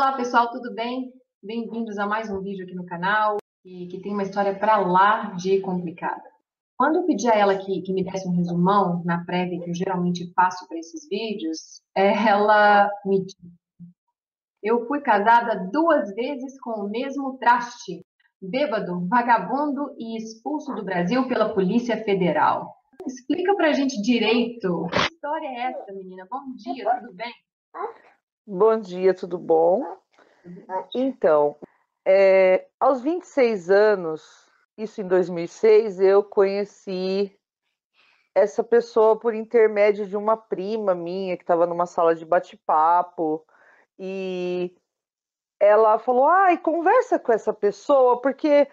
Olá pessoal, tudo bem? Bem-vindos a mais um vídeo aqui no canal que tem uma história para lá de complicada. Quando eu pedi a ela que me desse um resumão na prévia que eu geralmente faço para esses vídeos, ela me disse: eu fui casada 2 vezes com o mesmo traste, bêbado, vagabundo e expulso do Brasil pela Polícia Federal. Explica pra gente direito. Que história é essa, menina? Bom dia, tudo bem? Bom dia, tudo bom? Então, aos 26 anos, isso em 2006, eu conheci essa pessoa por intermédio de uma prima minha que estava numa sala de bate-papo e ela falou: ai, conversa com essa pessoa porque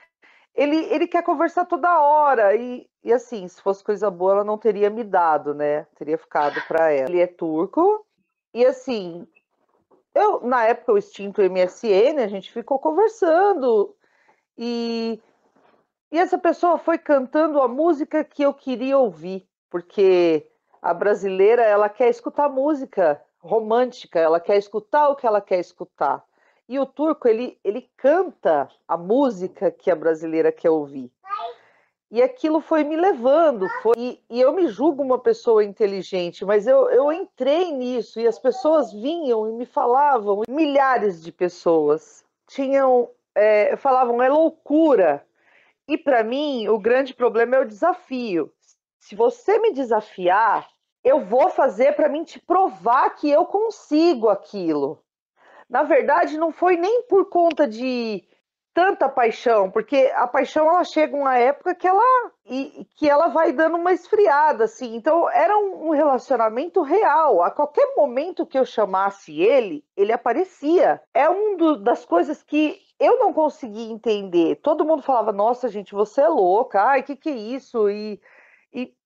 ele quer conversar toda hora e assim, se fosse coisa boa ela não teria me dado, né? Teria ficado para ela. Ele é turco e assim, na época, o extinto MSN, a gente ficou conversando e essa pessoa foi cantando a música que eu queria ouvir, porque a brasileira, ela quer escutar música romântica, ela quer escutar o que ela quer escutar. E o turco, ele canta a música que a brasileira quer ouvir. E aquilo foi me levando, e eu me julgo uma pessoa inteligente, mas eu entrei nisso, e as pessoas vinham e me falavam, milhares de pessoas falavam, é loucura. E para mim, o grande problema é o desafio. Se você me desafiar, eu vou fazer para mim te provar que eu consigo aquilo. Na verdade, não foi nem por conta de tanta paixão, porque a paixão ela chega uma época que ela vai dando uma esfriada, assim. Então era um relacionamento real. A qualquer momento que eu chamasse ele aparecia. É das coisas que eu não conseguia entender. Todo mundo falava: nossa, gente, você é louca, ai, que é isso? E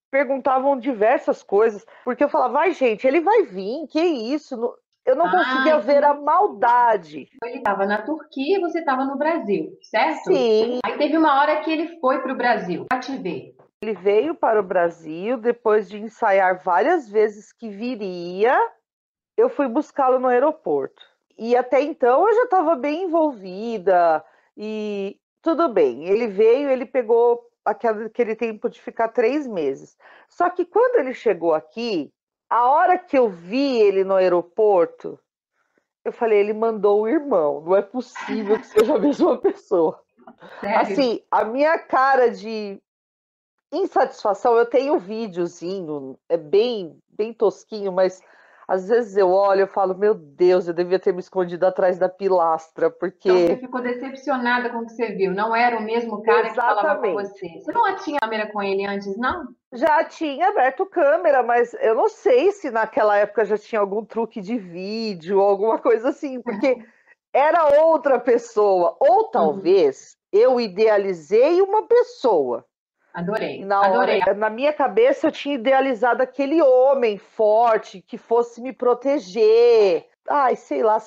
perguntavam diversas coisas, porque eu falava: ai, gente, ele vai vir, que isso? Eu não conseguia ver a maldade. Ele estava na Turquia e você estava no Brasil, certo? Sim. Aí teve uma hora que ele foi para o Brasil, para te ver. Ele veio para o Brasil, depois de ensaiar várias vezes que viria, eu fui buscá-lo no aeroporto. E até então eu já estava bem envolvida e tudo bem. Ele veio, ele pegou aquele tempo de ficar 3 meses. Só que quando ele chegou aqui, a hora que eu vi ele no aeroporto, eu falei: ele mandou o irmão, não é possível que seja a mesma pessoa. Sério? Assim, a minha cara de insatisfação, eu tenho um videozinho, é bem tosquinho, mas às vezes eu olho e falo: meu Deus, eu devia ter me escondido atrás da pilastra, Então porque... você ficou decepcionada com o que você viu. Não era o mesmo cara que falava com Exatamente. você. Você não tinha câmera com ele antes, não? Já tinha aberto câmera, mas eu não sei se naquela época já tinha algum truque de vídeo, alguma coisa assim, porque era outra pessoa. Ou talvez eu idealizei uma pessoa. E Adorei, na adorei. na minha cabeça, eu tinha idealizado aquele homem forte que fosse me proteger. Ai, sei lá,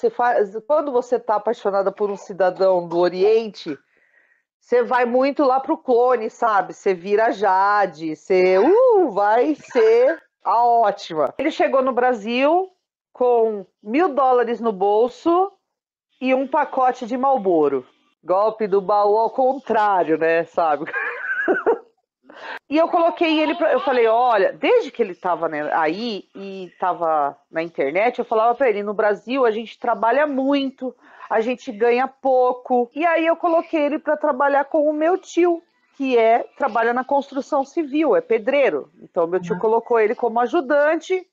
quando você está apaixonada por um cidadão do Oriente, você vai muito lá pro clone, sabe? Você vira Jade, você vai ser a ótima. Ele chegou no Brasil com $1.000 no bolso e um pacote de Marlboro. Golpe do baú ao contrário, né? Sabe? E eu coloquei ele eu falei: olha, desde que ele estava, né, aí e estava na internet, eu falava para ele: no Brasil a gente trabalha muito, a gente ganha pouco. E aí eu coloquei ele para trabalhar com o meu tio, que trabalha na construção civil, é pedreiro. Então meu tio colocou ele como ajudante.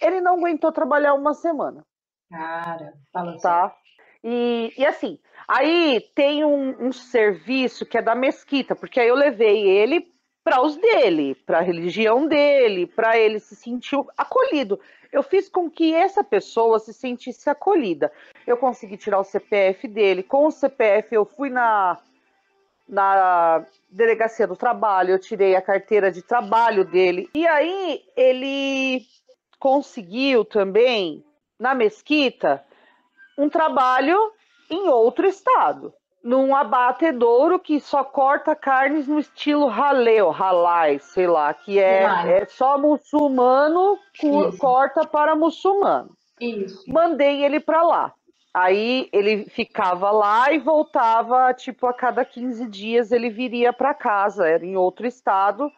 Ele não aguentou trabalhar uma semana. Cara, fala sério. Tá? E assim, aí tem um serviço que é da mesquita, porque aí eu levei ele para os dele, para a religião dele, para ele se sentir acolhido. Eu fiz com que essa pessoa se sentisse acolhida. Eu consegui tirar o CPF dele. Com o CPF eu fui na delegacia do trabalho, eu tirei a carteira de trabalho dele. E aí ele conseguiu também, na mesquita, um trabalho em outro estado, num abatedouro que só corta carnes no estilo halal, halai, sei lá, que é só muçulmano corta para muçulmano. Isso. Mandei ele para lá. Aí ele ficava lá e voltava, tipo, a cada 15 dias ele viria para casa, era em outro estado.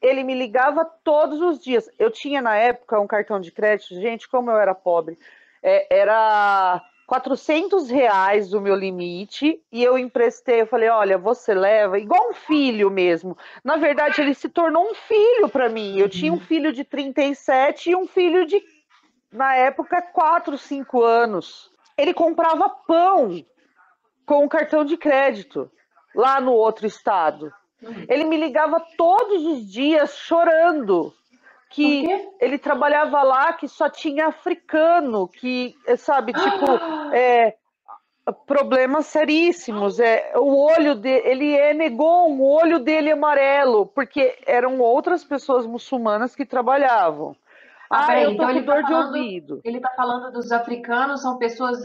Ele me ligava todos os dias. Eu tinha na época um cartão de crédito, gente, como eu era pobre, era R$ 400 o meu limite e eu emprestei. Eu falei, olha, você leva, igual um filho mesmo. Na verdade, ele se tornou um filho para mim. Eu tinha um filho de 37 e um filho de, na época, 4, 5 anos. Ele comprava pão com o cartão de crédito lá no outro estado. Ele me ligava todos os dias chorando que ele trabalhava lá, que só tinha africano, que, sabe, tipo, problemas seríssimos. O olho dele, ele negou o olho dele amarelo, porque eram outras pessoas muçulmanas que trabalhavam. Eu Peraí, tô então com dor de ouvido. ele está falando dos africanos, são pessoas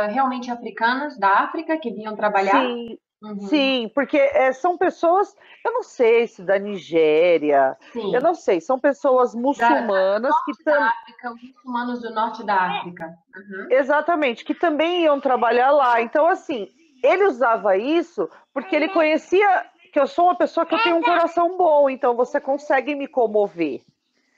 realmente africanas da África que vinham trabalhar? Sim, Uhum. sim, porque são pessoas, eu não sei se da Nigéria, eu Sim, não sei, são pessoas do muçulmanas que norte da África, os muçulmanos do norte da África. Uhum. exatamente, que também iam trabalhar lá. Então, assim, ele usava isso porque ele conhecia que eu sou uma pessoa que eu tenho um coração bom, então você consegue me comover.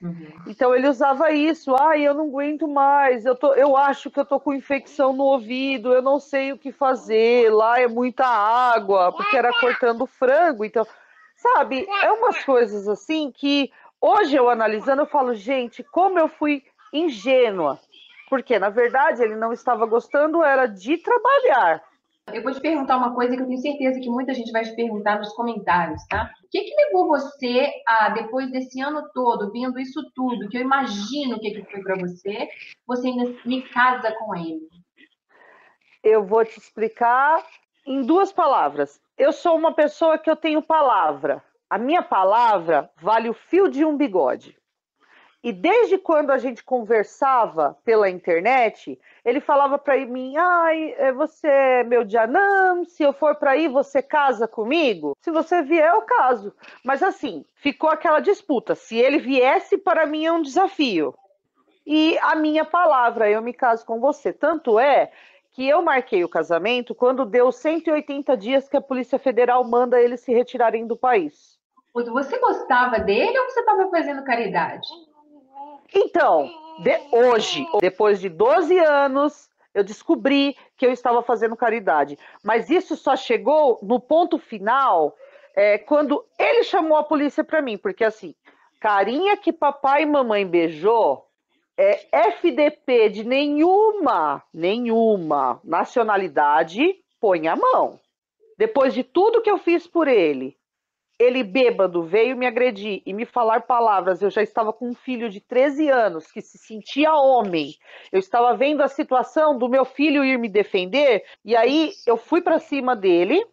Uhum. Então ele usava isso, eu não aguento mais, eu acho que eu tô com infecção no ouvido, eu não sei o que fazer, lá é muita água, porque era cortando frango, então, sabe, é umas coisas assim que hoje eu analisando eu falo, gente, como eu fui ingênua, porque na verdade ele não estava gostando era de trabalhar. Eu vou te perguntar uma coisa que eu tenho certeza que muita gente vai te perguntar nos comentários, tá? O que que levou você a, depois desse ano todo, vendo isso tudo, que eu imagino o que que foi para você, você ainda me casa com ele? Eu vou te explicar em duas palavras. Eu sou uma pessoa que eu tenho palavra. A minha palavra vale o fio de um bigode. E desde quando a gente conversava pela internet, ele falava para mim: você é meu Janam, se eu for para aí, você casa comigo? Se você vier, eu caso. Mas assim, ficou aquela disputa. Se ele viesse, para mim é um desafio. E a minha palavra, eu me caso com você. Tanto é que eu marquei o casamento quando deu 180 dias que a Polícia Federal manda eles se retirarem do país. Você gostava dele ou você estava fazendo caridade? Então, hoje, depois de 12 anos, eu descobri que eu estava fazendo caridade. Mas isso só chegou no ponto final quando ele chamou a polícia para mim. Porque assim, carinha que papai e mamãe beijou, FDP de nenhuma nacionalidade, põe a mão. Depois de tudo que eu fiz por ele bêbado veio me agredir e me falar palavras. Eu já estava com um filho de 13 anos que se sentia homem. Eu estava vendo a situação do meu filho ir me defender e aí eu fui para cima dele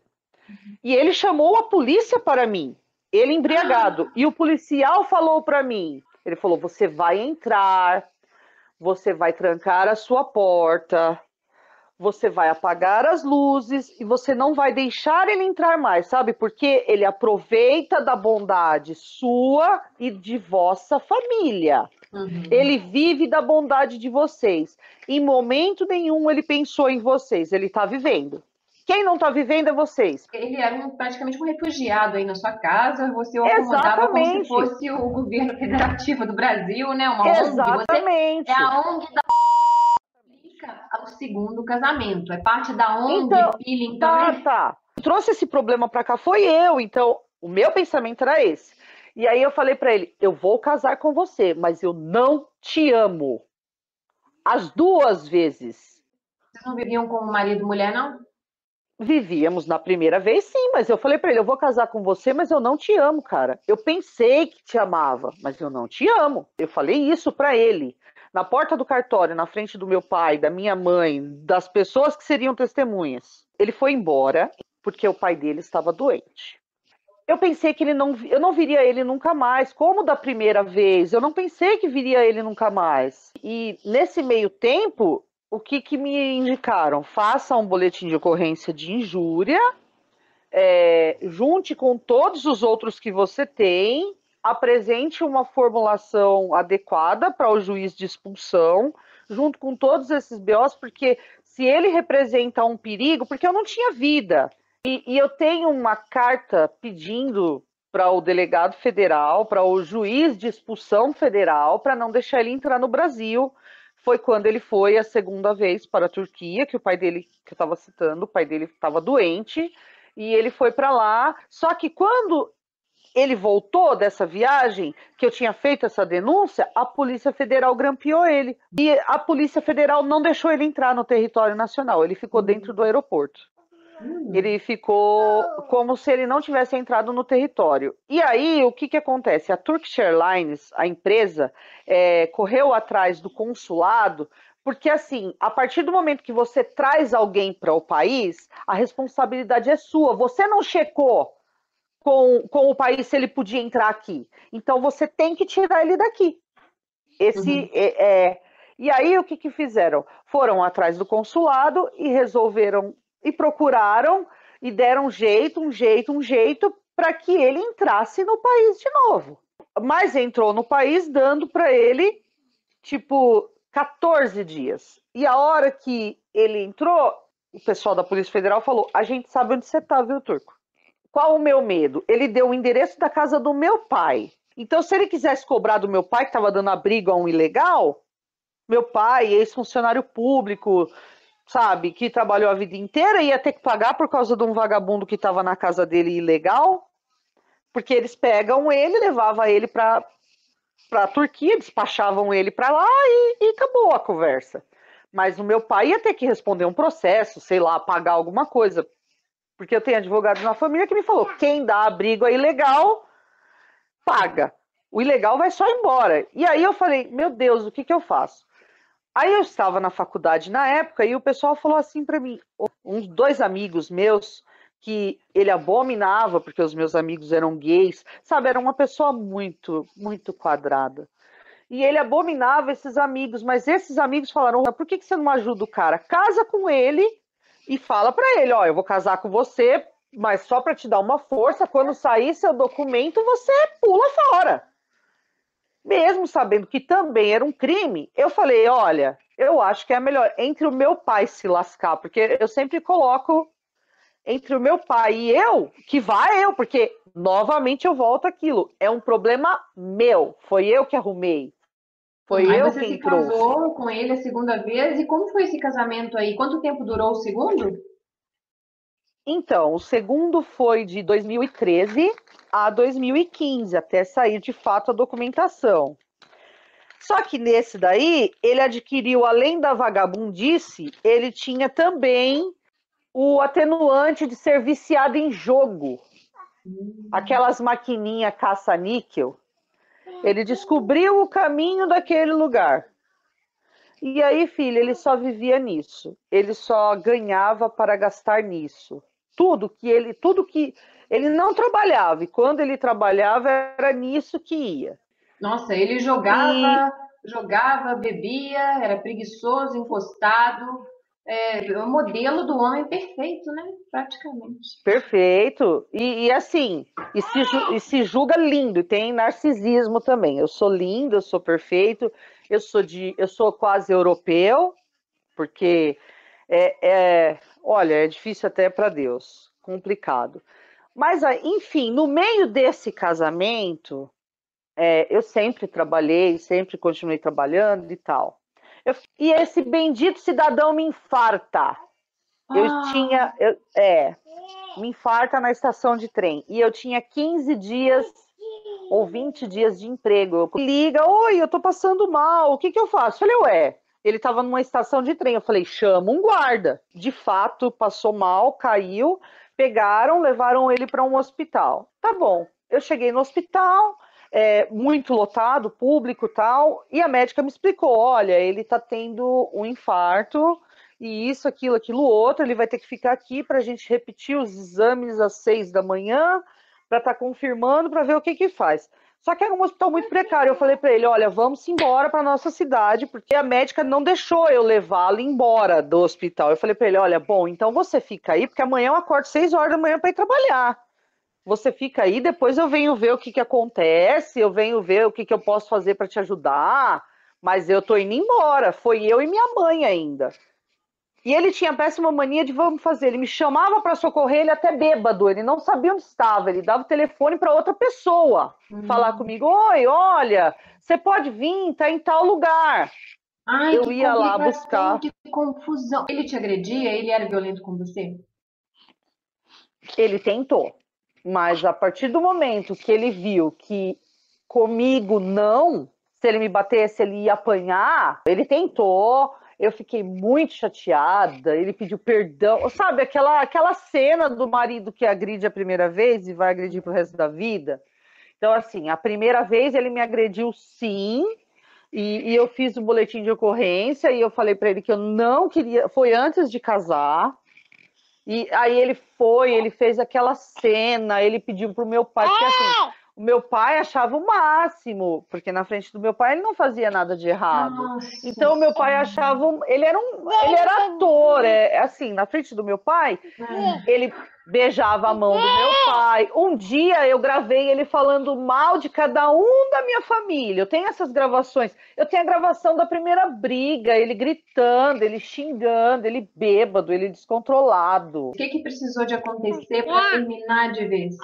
e ele chamou a polícia para mim. Ele embriagado e o policial falou para mim. Ele falou: "Você vai entrar, você vai trancar a sua porta, você vai apagar as luzes e você não vai deixar ele entrar mais, sabe? Porque ele aproveita da bondade sua e de vossa família. Uhum. Ele vive da bondade de vocês. Em momento nenhum ele pensou em vocês, ele está vivendo. Quem não está vivendo é vocês. Ele era praticamente um refugiado aí na sua casa, você o acomodava como se Exatamente, fosse o governo federativo do Brasil, né? Uma ONG. Você é exatamente. a ONG da ao segundo casamento, é parte da ONG, Então, filha, então, tá, né? tá. Trouxe esse problema para cá foi eu, então o meu pensamento era esse. E aí eu falei para ele: eu vou casar com você, mas eu não te amo. As duas vezes. Vocês não viviam como marido e mulher, não? Vivíamos na primeira vez, sim, mas eu falei para ele: eu vou casar com você, mas eu não te amo, cara. Eu pensei que te amava, mas eu não te amo. Eu falei isso para ele, na porta do cartório, na frente do meu pai, da minha mãe, das pessoas que seriam testemunhas. Ele foi embora porque o pai dele estava doente. Eu pensei que eu não viria ele nunca mais, como da primeira vez. Eu não pensei que viria ele nunca mais. E nesse meio tempo, o que, que me indicaram? Faça um boletim de ocorrência de injúria, junte com todos os outros que você tem, apresente uma formulação adequada para o juiz de expulsão, junto com todos esses BOs, porque se ele representa um perigo, porque eu não tinha vida. E eu tenho uma carta pedindo para o delegado federal, para o juiz de expulsão federal, para não deixar ele entrar no Brasil. Foi quando ele foi a segunda vez para a Turquia, que o pai dele, que eu estava citando, o pai dele estava doente, e ele foi para lá. Só que quando ele voltou dessa viagem, que eu tinha feito essa denúncia, a Polícia Federal grampeou ele. E a Polícia Federal não deixou ele entrar no território nacional, ele ficou dentro do aeroporto. Ele ficou como se ele não tivesse entrado no território. E aí, o que acontece? A Turkish Airlines, a empresa, correu atrás do consulado, porque assim, a partir do momento que você traz alguém para o país, a responsabilidade é sua. Você não checou com o país se ele podia entrar aqui. Então, você tem que tirar ele daqui. E aí, o que fizeram? Foram atrás do consulado e resolveram, e procuraram, e deram um jeito para que ele entrasse no país de novo. Mas entrou no país dando para ele, tipo, 14 dias. E a hora que ele entrou, o pessoal da Polícia Federal falou: a gente sabe onde você tá, viu, Turco? Qual o meu medo? Ele deu o endereço da casa do meu pai. Então, se ele quisesse cobrar do meu pai, que estava dando abrigo a um ilegal, meu pai, ex-funcionário público, sabe, que trabalhou a vida inteira, ia ter que pagar por causa de um vagabundo que estava na casa dele ilegal, porque eles pegam ele, levavam ele para a Turquia, despachavam ele para lá e acabou a conversa. Mas o meu pai ia ter que responder um processo, sei lá, pagar alguma coisa. Porque eu tenho advogado na família que me falou: quem dá abrigo a ilegal, paga. O ilegal vai só embora. E aí eu falei: meu Deus, o que eu faço? Aí eu estava na faculdade na época e o pessoal falou assim para mim, uns 2 amigos meus, que ele abominava, porque os meus amigos eram gays, sabe, era uma pessoa muito, muito quadrada. E ele abominava esses amigos, mas esses amigos falaram: por que você não ajuda o cara? Casa com ele e fala para ele: ó, eu vou casar com você, mas só para te dar uma força, quando sair seu documento, você pula fora. Mesmo sabendo que também era um crime, eu falei: olha, eu acho que é melhor entre o meu pai se lascar, porque eu sempre coloco entre o meu pai e eu, que vai eu, porque novamente eu volto àquilo, é um problema meu, foi eu que arrumei, foi Aí eu você quem se trouxe. casou com ele a segunda vez, e como foi esse casamento aí? Quanto tempo durou o segundo? Então, o segundo foi de 2013 a 2015, até sair de fato a documentação. Só que nesse daí, ele adquiriu, além da vagabundice, ele tinha também o atenuante de ser viciado em jogo. Aquelas maquininhas caça-níquel. Ele descobriu o caminho daquele lugar. E aí, filho, ele só vivia nisso. Ele só ganhava para gastar nisso. Tudo que ele não trabalhava, e quando ele trabalhava era nisso que ia. Nossa, ele E jogava, bebia, era preguiçoso, encostado. É o modelo do homem perfeito, né? Praticamente. perfeito. E assim, e se julga lindo, tem narcisismo também. Eu sou lindo, eu sou perfeito, eu sou quase europeu, porque olha, é difícil até para Deus, complicado. Mas, enfim, no meio desse casamento, eu sempre trabalhei, sempre continuei trabalhando e tal. E esse bendito cidadão me infarta. Eu Ah, tinha, me infarta na estação de trem. E eu tinha 15 dias ou 20 dias de emprego. Liga: oi, eu tô passando mal, o que eu faço? Eu falei: ué, ele estava numa estação de trem. Eu falei: chama um guarda. De fato, passou mal, caiu, pegaram, levaram ele para um hospital. Tá bom, eu cheguei no hospital, muito lotado, público e tal, e a médica me explicou: olha, ele tá tendo um infarto, e isso, aquilo, outro, ele vai ter que ficar aqui para a gente repetir os exames às 6 da manhã, para estar confirmando, para ver o que faz. Só que era um hospital muito precário. Eu falei para ele: olha, vamos embora para nossa cidade, porque a médica não deixou eu levá-lo embora do hospital. Eu falei para ele: olha, bom, então você fica aí, porque amanhã eu acordo 6 horas da manhã para ir trabalhar. Você fica aí, depois eu venho ver o que acontece, eu venho ver o que eu posso fazer para te ajudar, mas eu tô indo embora. Foi eu e minha mãe ainda. E ele tinha a péssima mania de vamos fazer. Ele me chamava para socorrer, ele até bêbado, ele não sabia onde estava, ele dava o telefone para outra pessoa falar comigo. Oi, olha, você pode vir, tá em tal lugar. Ai, Eu que ia lá complicação, buscar. que confusão. Ele te agredia? Ele era violento com você? Ele tentou, mas a partir do momento que ele viu que comigo não, se ele me batesse, ele ia apanhar, ele tentou. Eu fiquei muito chateada, ele pediu perdão. Sabe, aquela cena do marido que agride a primeira vez e vai agredir pro resto da vida? Então, assim, a primeira vez ele me agrediu sim, e eu fiz o boletim de ocorrência e eu falei para ele que eu não queria. Foi antes de casar. E aí ele fez aquela cena, ele pediu pro meu pai, porque assim, o meu pai achava o máximo, porque na frente do meu pai ele não fazia nada de errado. Nossa Então meu pai achava, ele era ator, assim, na frente do meu pai, ele beijava a mão do meu pai. Um dia eu gravei ele falando mal de cada um da minha família. Eu tenho essas gravações. Eu tenho a gravação da primeira briga, ele gritando, ele xingando, ele bêbado, ele descontrolado. O que precisou de acontecer para terminar de vez?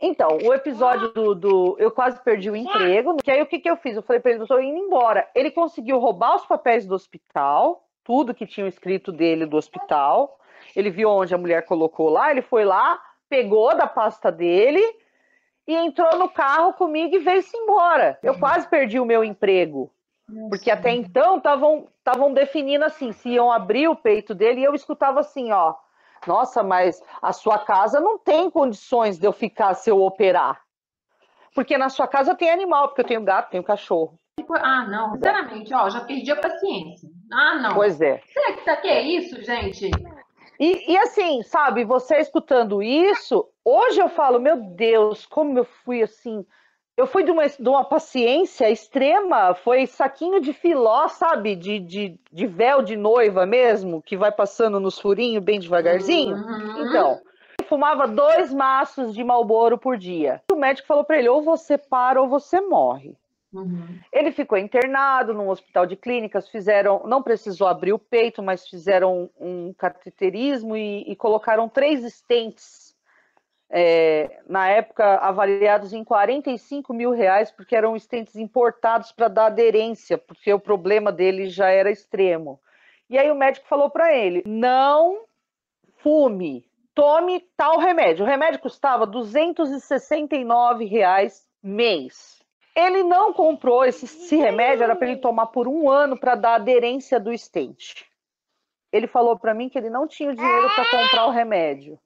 Então, o episódio do eu quase perdi o emprego, que aí o que eu fiz? Eu falei para ele, doutor, indo embora. Ele conseguiu roubar os papéis do hospital, tudo que tinha escrito dele do hospital. Ele viu onde a mulher colocou lá, ele foi lá, pegou da pasta dele e entrou no carro comigo e veio-se embora. Eu quase perdi o meu emprego, porque até então estavam definindo assim, se iam abrir o peito dele, e eu escutava assim, ó, nossa, mas a sua casa não tem condições de eu ficar se eu operar. Porque na sua casa tem animal, porque eu tenho gato, tenho cachorro. Ah, não, sinceramente, ó, já perdi a paciência. Ah, não. Pois é. Será que é isso, gente? E assim, sabe, você escutando isso, hoje eu falo, meu Deus, como eu fui assim. Eu fui de uma paciência extrema, foi saquinho de filó, sabe? De véu de noiva mesmo, que vai passando nos furinhos bem devagarzinho. Então, eu fumava 2 maços de Marlboro por dia. O médico falou para ele, ou você para ou você morre. Ele ficou internado num hospital de clínicas, não precisou abrir o peito, mas fizeram um cateterismo e colocaram 3 stents, na época avaliados em R$ 45.000, porque eram stents importados para dar aderência, porque o problema dele já era extremo. E aí o médico falou para ele, não fume, tome tal remédio. O remédio custava R$ 269 mês. Ele não comprou esse remédio, era para ele tomar por 1 ano para dar aderência do stent. Ele falou para mim que ele não tinha o dinheiro para comprar o remédio.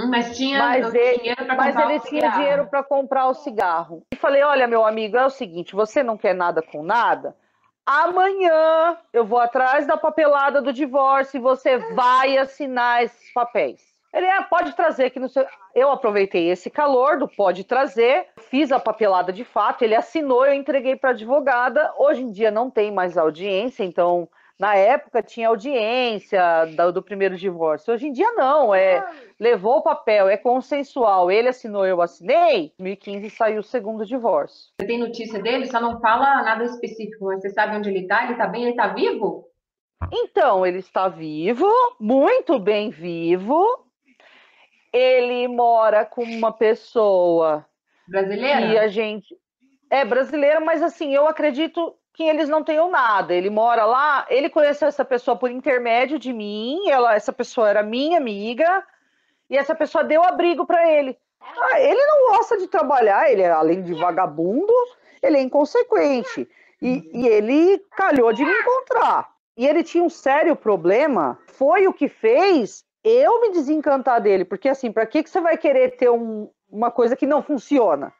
Mas tinha dinheiro para comprar ele tinha dinheiro para comprar o cigarro. E falei, olha, meu amigo, é o seguinte, você não quer nada com nada? Amanhã eu vou atrás da papelada do divórcio e você vai assinar esses papéis. Ele pode trazer aqui no seu... Eu aproveitei esse calor do pode trazer, fiz a papelada de fato, ele assinou, eu entreguei para a advogada. Hoje em dia não tem mais audiência, então na época tinha audiência do primeiro divórcio. Hoje em dia não, levou o papel, é consensual, ele assinou, eu assinei, em 2015 saiu o segundo divórcio. Você tem notícia dele? Só não fala nada específico, mas você sabe onde ele está? Ele está bem? Ele está vivo? Então, ele está vivo, muito bem vivo. Ele mora com uma pessoa brasileira? Que a gente é brasileira, mas assim, eu acredito que eles não tenham nada. Ele mora lá, ele conheceu essa pessoa por intermédio de mim, essa pessoa era minha amiga, e essa pessoa deu abrigo para ele. Ele não gosta de trabalhar, ele além de vagabundo, ele é inconsequente. E ele calhou de me encontrar. E ele tinha um sério problema, foi o que fez eu me desencantar dele, porque assim, para que você vai querer ter uma coisa que não funciona?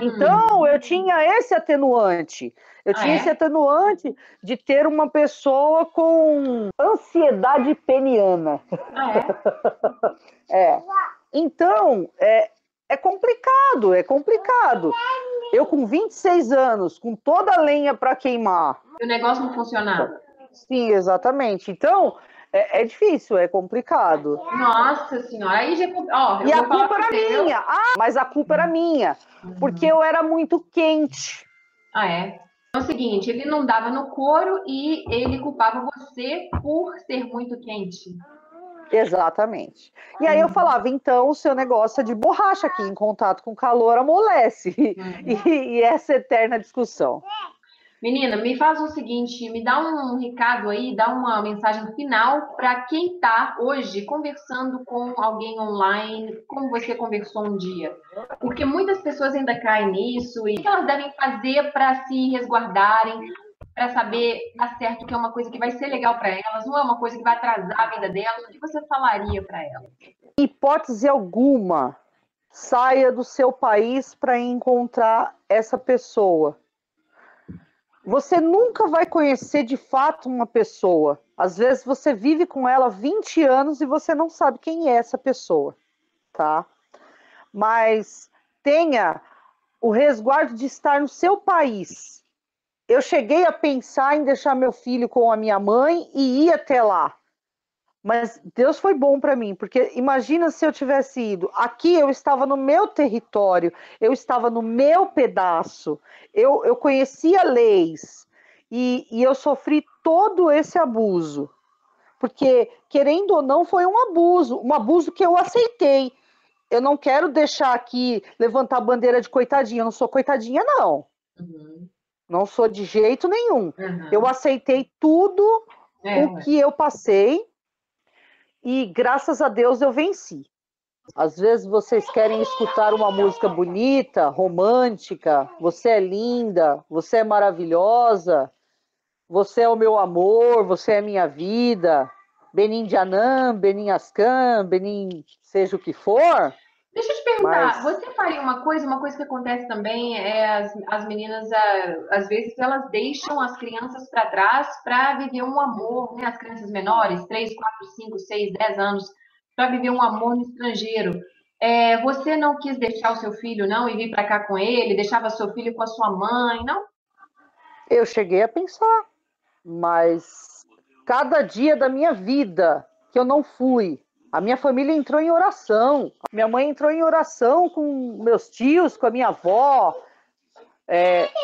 Então, eu tinha esse atenuante. Eu tinha esse atenuante de ter uma pessoa com ansiedade peniana. Então, é complicado, é complicado. Eu com 26 anos, com toda a lenha para queimar. E o negócio não funcionava. Sim, exatamente. Então, é difícil, é complicado. Nossa senhora, aí já... E a culpa era minha. Mas a culpa era minha, porque eu era muito quente. Ah, é? É o seguinte, ele não dava no couro e ele culpava você por ser muito quente. Exatamente. E aí eu falava, então o seu negócio é de borracha aqui, em contato com calor amolece. E essa eterna discussão. Menina, me faz o seguinte, me dá um recado aí, dá uma mensagem final para quem está hoje conversando com alguém online, como você conversou um dia. Porque muitas pessoas ainda caem nisso e o que elas devem fazer para se resguardarem, para saber dar certo que é uma coisa que vai ser legal para elas, não é uma coisa que vai atrasar a vida delas. O que você falaria para elas? Hipótese alguma, saia do seu país para encontrar essa pessoa. Você nunca vai conhecer de fato uma pessoa. Às vezes você vive com ela 20 anos e você não sabe quem é essa pessoa, tá? Mas tenha o resguardo de estar no seu país. Eu cheguei a pensar em deixar meu filho com a minha mãe e ir até lá. Mas Deus foi bom para mim, porque imagina se eu tivesse ido. Aqui eu estava no meu território, eu estava no meu pedaço, eu conhecia leis e eu sofri todo esse abuso. Porque, querendo ou não, foi um abuso que eu aceitei. Eu não quero deixar aqui levantar a bandeira de coitadinha, eu não sou coitadinha, não. Uhum. Não sou de jeito nenhum. Uhum. Eu aceitei tudo o que eu passei. E graças a Deus eu venci. Às vezes vocês querem escutar uma música bonita, romântica, você é linda, você é maravilhosa, você é o meu amor, você é minha vida, Benim Janam, Benim Ascan, Benim seja o que for. Deixa eu te perguntar, você faria uma coisa que acontece também é as meninas, às vezes, elas deixam as crianças para trás para viver um amor, né? As crianças menores, 3, 4, 5, 6, 10 anos, para viver um amor no estrangeiro. Você não quis deixar o seu filho, não, e vir para cá com ele, deixava seu filho com a sua mãe, não? Eu cheguei a pensar, mas cada dia da minha vida que eu não fui, a minha família entrou em oração. Minha mãe entrou em oração com meus tios, com a minha avó,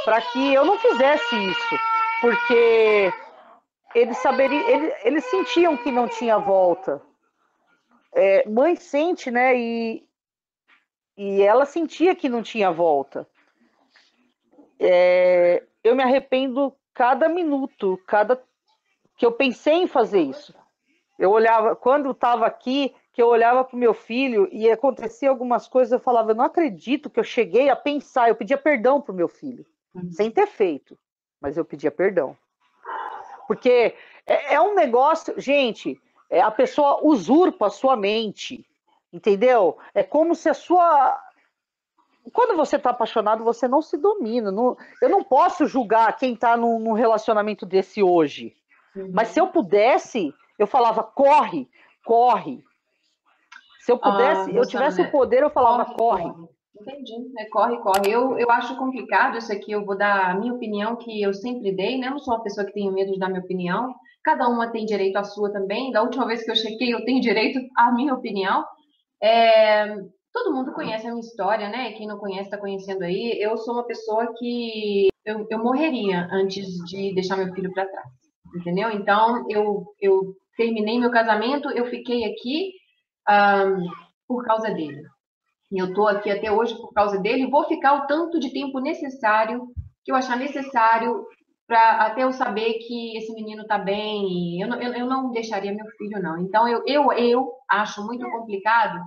para que eu não fizesse isso, porque eles sentiam que não tinha volta. Mãe sente, né? E ela sentia que não tinha volta. Eu me arrependo cada minuto, cada que eu pensei em fazer isso. Eu olhava, quando estava aqui, que eu olhava para o meu filho e acontecia algumas coisas, eu falava, eu não acredito que eu cheguei a pensar, eu pedia perdão para o meu filho, sem ter feito, mas eu pedia perdão. Porque é um negócio, gente, a pessoa usurpa a sua mente, entendeu? É como se a sua... Quando você está apaixonado, você não se domina. Eu não posso julgar quem está num relacionamento desse hoje. Mas se eu pudesse, eu falava, corre, corre. Se eu pudesse, eu tivesse o poder, eu falava, corre. Entendi, corre, corre. Eu acho complicado isso aqui, eu vou dar a minha opinião que eu sempre dei, né? Eu não sou uma pessoa que tem medo de dar minha opinião. Cada uma tem direito à sua também. Da última vez que eu chequei, eu tenho direito à minha opinião. Todo mundo conhece a minha história, né? Quem não conhece está conhecendo aí. Eu sou uma pessoa que eu morreria antes de deixar meu filho para trás, entendeu? Então, eu terminei meu casamento, eu fiquei aqui por causa dele. E eu estou aqui até hoje por causa dele. Vou ficar o tanto de tempo necessário, que eu achar necessário, para até eu saber que esse menino está bem. Eu não deixaria meu filho, não. Então, eu acho muito complicado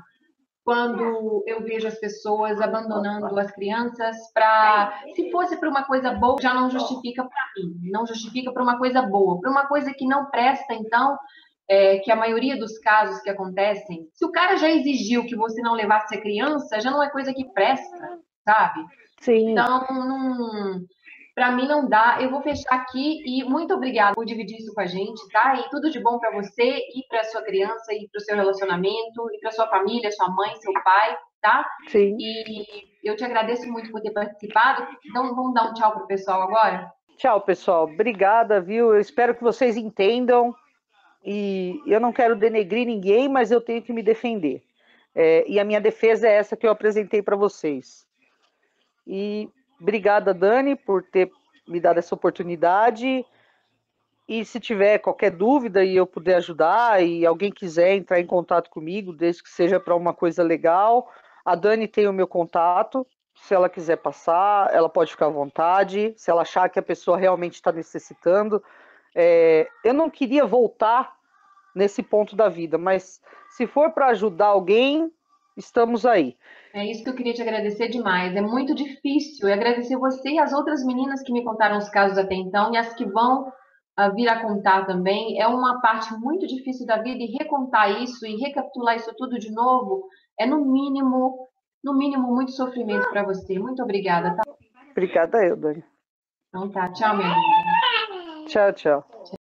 quando eu vejo as pessoas abandonando as crianças para, se fosse para uma coisa boa, já não justifica para mim, não justifica para uma coisa boa, para uma coisa que não presta, então, que a maioria dos casos que acontecem, se o cara já exigiu que você não levasse a criança, já não é coisa que presta, sabe? Sim. Então, não, para mim não dá. Eu vou fechar aqui e muito obrigada por dividir isso com a gente, tá? E tudo de bom para você e para sua criança e para o seu relacionamento e para sua família, sua mãe, seu pai, tá? Sim. E eu te agradeço muito por ter participado. Então vamos dar um tchau pro pessoal agora? Tchau, pessoal. Obrigada, viu? Eu espero que vocês entendam. E eu não quero denegrir ninguém, mas eu tenho que me defender. E a minha defesa é essa que eu apresentei para vocês. E obrigada, Dani, por ter me dado essa oportunidade. E se tiver qualquer dúvida e eu puder ajudar e alguém quiser entrar em contato comigo, desde que seja para uma coisa legal, a Dani tem o meu contato. Se ela quiser passar, ela pode ficar à vontade. Se ela achar que a pessoa realmente está necessitando. Eu não queria voltar nesse ponto da vida, mas se for para ajudar alguém, estamos aí. É isso que eu queria te agradecer demais. É muito difícil. E agradecer você e as outras meninas que me contaram os casos até então e as que vão vir a contar também. É uma parte muito difícil da vida e recontar isso e recapitular isso tudo de novo é no mínimo, muito sofrimento para você. Muito obrigada, tá? Obrigada eu, Dani. Então tá, tchau, minha linda. Tchau, tchau.